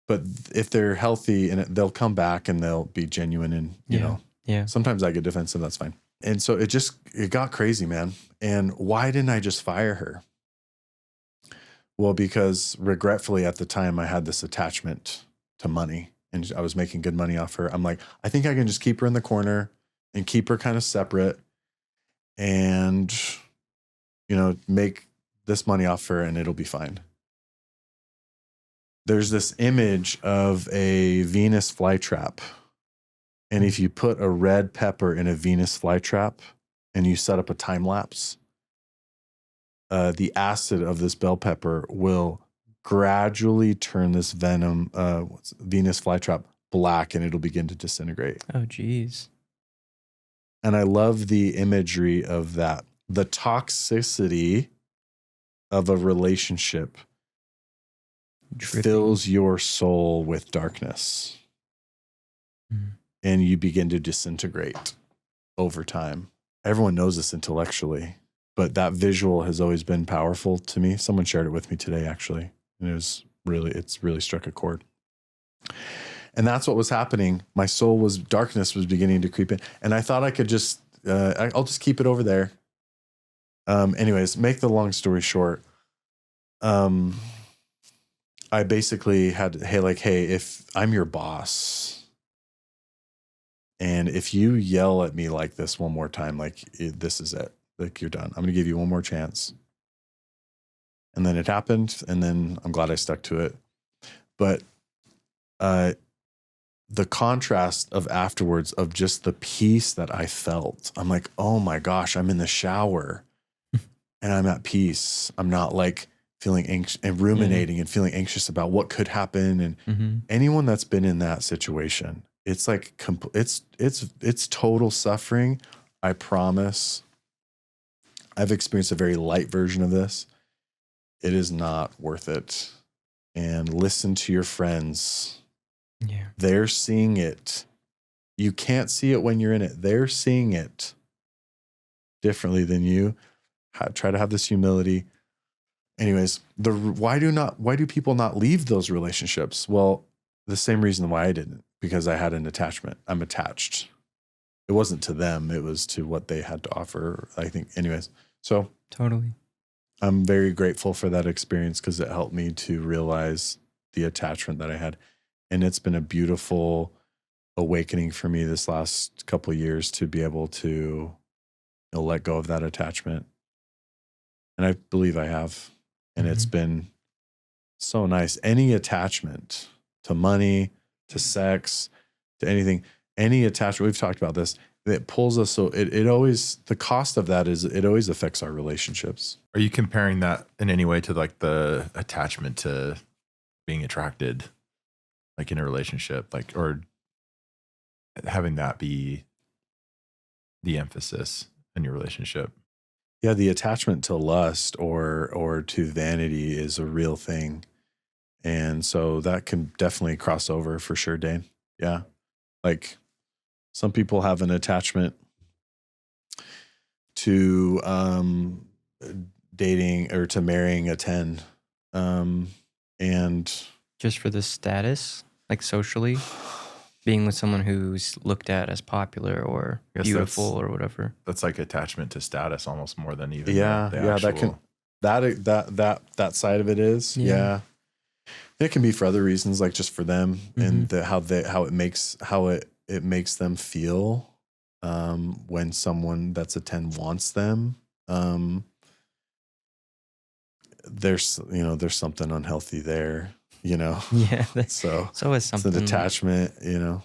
but if they're healthy, and they'll come back and they'll be genuine, and you know, sometimes I get defensive, that's fine. And so it got crazy, man. And why didn't I just fire her? Well, because regretfully at the time I had this attachment to money, and I was making good money off her. I'm like, I think I can just keep her in the corner and keep her kind of separate, and, you know, make this money off her, and it'll be fine. There's this image of a Venus flytrap. And if you put a red pepper in a Venus flytrap and you set up a time lapse, the acid of this bell pepper will gradually turn this Venus flytrap black, and it'll begin to disintegrate. Oh, geez. And I love the imagery of that. The toxicity of a relationship fills your soul with darkness. Mm. And you begin to disintegrate over time. Everyone knows this intellectually, but that visual has always been powerful to me. Someone shared it with me today, actually. And it's really struck a chord. And that's what was happening. My darkness was beginning to creep in. And I thought I could I'll just keep it over there. Anyways, make the long story short. I basically had, hey, if I'm your boss, and if you yell at me like this one more time, this is it. Like, you're done. I'm going to give you one more chance. And then it happened, and then I'm glad I stuck to it. But the contrast of afterwards, of just the peace that I felt, I'm like, oh my gosh, I'm in the shower and I'm at peace. I'm not like feeling anxious and ruminating and feeling anxious about what could happen. And anyone that's been in that situation, it's like it's total suffering. I promise. I've experienced a very light version of this. It is not worth it. And listen to your friends. Yeah. They're seeing it. You can't see it when you're in it. They're seeing it differently than you. Try to have this humility. anyways, why do people not leave those relationships? Well, the same reason why I didn't, because I had an attachment. I'm attached. It wasn't to them, it was to what they had to offer, I think. Anyways, so Totally. I'm very grateful for that experience because it helped me to realize the attachment that I had. And it's been a beautiful awakening for me this last couple of years to be able to let go of that attachment. And I believe I have. And it's been so nice. Any attachment to money, to sex, to anything, any attachment, we've talked about this, it pulls us. So it always, the cost of that is it always affects our relationships. Are you comparing that in any way to like the attachment to being attracted, like in a relationship, like, or having that be the emphasis in your relationship? Yeah, the attachment to lust or to vanity is a real thing. And so that can definitely cross over for sure, Dane. Yeah. Like some people have an attachment to dating or to marrying a 10. And Just for the status, like socially, being with someone who's looked at as popular or Yes, beautiful or whatever. That's like attachment to status almost more than even yeah, the yeah, actual, that side of it is. Yeah. Yeah. It can be for other reasons, like just for them and how it makes them feel when someone that's a 10 wants them. There's something unhealthy there, Yeah. So It's always it's something. an attachment,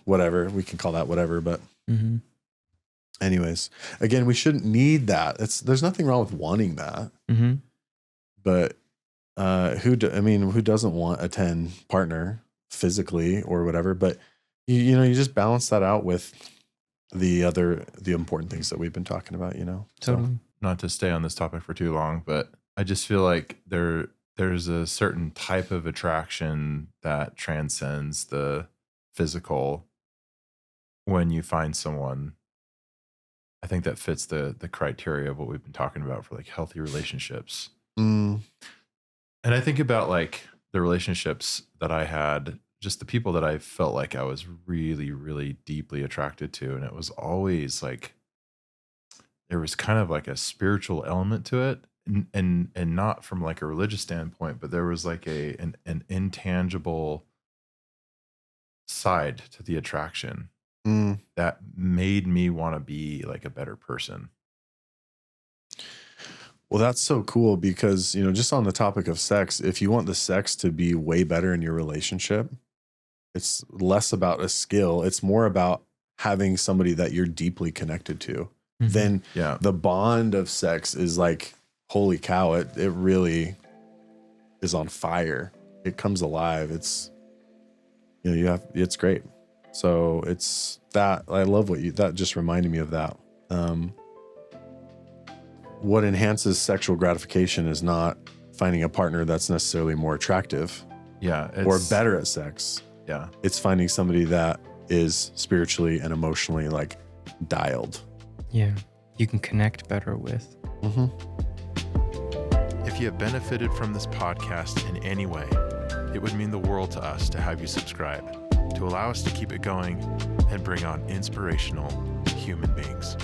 whatever we can call that, whatever. But Mhm. anyways, again, we shouldn't need that. There's nothing wrong with wanting that, Mhm. but who doesn't want a 10 partner physically or whatever? But you just balance that out with the important things that we've been talking about, Totally. not to stay on this topic for too long, but I just feel like there's a certain type of attraction that transcends the physical when you find someone, I think, that fits the criteria of what we've been talking about for like healthy relationships. And I think about like the relationships that I had, just the people that I felt like I was really, really deeply attracted to. And it was always like, there was kind of like a spiritual element to it. And not from like a religious standpoint, but there was like an intangible side to the attraction that made me want to be like a better person. Well, that's so cool because, just on the topic of sex, if you want the sex to be way better in your relationship, it's less about a skill. It's more about having somebody that you're deeply connected to. Then the bond of sex is like, holy cow, it really is on fire. It comes alive. It's, it's great. So it's that, I love that just reminded me of that. What enhances sexual gratification is not finding a partner that's necessarily more attractive or better at sex. Yeah. It's finding somebody that is spiritually and emotionally like dialed. Yeah. You can connect better with. If you have benefited from this podcast in any way, it would mean the world to us to have you subscribe, to allow us to keep it going and bring on inspirational human beings.